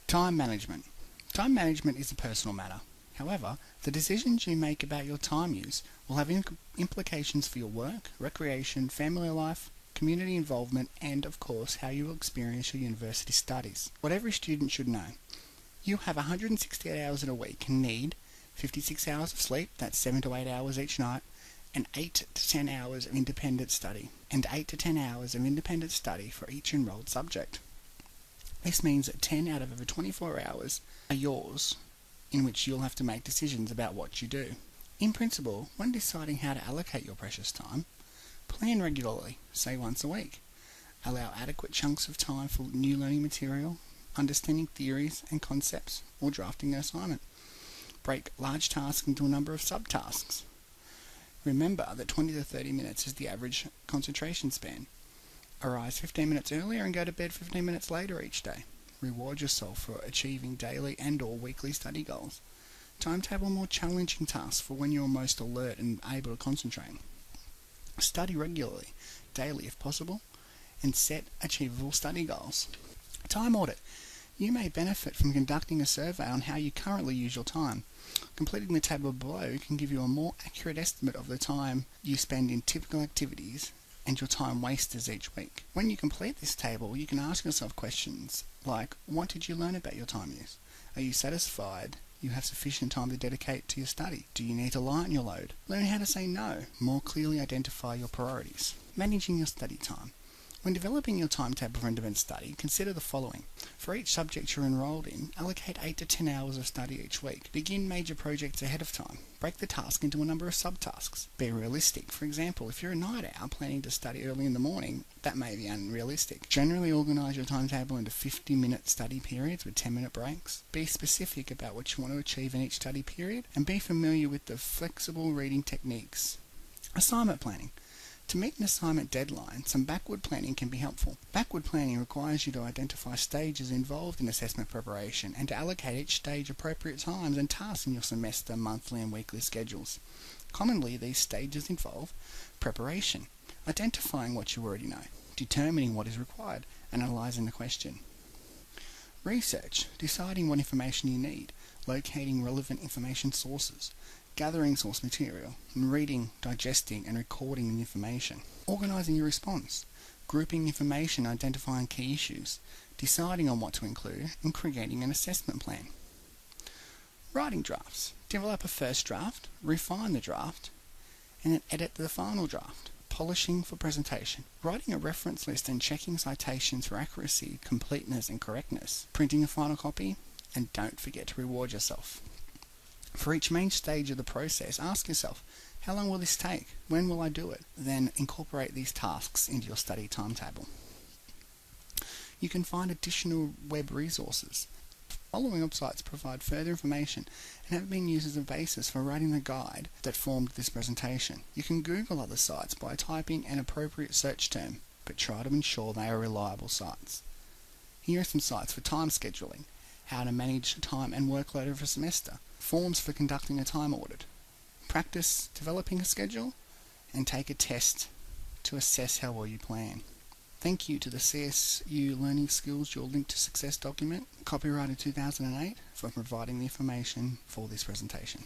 Time management. Time management is a personal matter. However, the decisions you make about your time use will have implications for your work, recreation, family life, community involvement, and, of course, how you will experience your university studies. What every student should know. You have 168 hours in a week and need 56 hours of sleep, that's 7 to 8 hours each night, and 8 to 10 hours of independent study, for each enrolled subject. This means that 10 out of over 24 hours are yours, in which you'll have to make decisions about what you do. In principle, when deciding how to allocate your precious time, plan regularly, say once a week. Allow adequate chunks of time for new learning material, understanding theories and concepts, or drafting an assignment. Break large tasks into a number of subtasks. Remember that 20 to 30 minutes is the average concentration span. Arise 15 minutes earlier and go to bed 15 minutes later each day. Reward yourself for achieving daily and/or weekly study goals. Timetable more challenging tasks for when you're most alert and able to concentrate. Study regularly, daily if possible, and set achievable study goals. Time audit. You may benefit from conducting a survey on how you currently use your time. Completing the table below can give you a more accurate estimate of the time you spend in typical activities and your time wasters each week. When you complete this table, you can ask yourself questions like, what did you learn about your time use? Are you satisfied you have sufficient time to dedicate to your study? Do you need to lighten your load? Learn how to say no. More clearly identify your priorities. Managing your study time. When developing your timetable for independent study, consider the following. For each subject you're enrolled in, allocate 8 to 10 hours of study each week. Begin major projects ahead of time. Break the task into a number of subtasks. Be realistic. For example, if you're a night owl planning to study early in the morning, that may be unrealistic. Generally organise your timetable into 50-minute study periods with 10-minute breaks. Be specific about what you want to achieve in each study period, and be familiar with the flexible reading techniques. Assignment planning. To meet an assignment deadline, some backward planning can be helpful. Backward planning requires you to identify stages involved in assessment preparation and to allocate each stage appropriate times and tasks in your semester, monthly and weekly schedules. Commonly, these stages involve preparation, identifying what you already know, determining what is required, and analysing the question. Research, deciding what information you need, locating relevant information sources, gathering source material, and reading, digesting, and recording the information. Organising your response, grouping information, identifying key issues, deciding on what to include, and creating an assessment plan. Writing drafts. Develop a first draft, refine the draft, and then edit the final draft. Polishing for presentation. Writing a reference list and checking citations for accuracy, completeness, and correctness. Printing a final copy, and don't forget to reward yourself. For each main stage of the process, ask yourself, how long will this take? When will I do it? Then incorporate these tasks into your study timetable. You can find additional web resources. Following websites provide further information and have been used as a basis for writing the guide that formed this presentation. You can Google other sites by typing an appropriate search term, but try to ensure they are reliable sites. Here are some sites for time scheduling, how to manage time and workload of a semester, forms for conducting a time audit, practice developing a schedule, and take a test to assess how well you plan. Thank you to the CSU Learning Skills Your Link to Success document, copyrighted 2008, for providing the information for this presentation.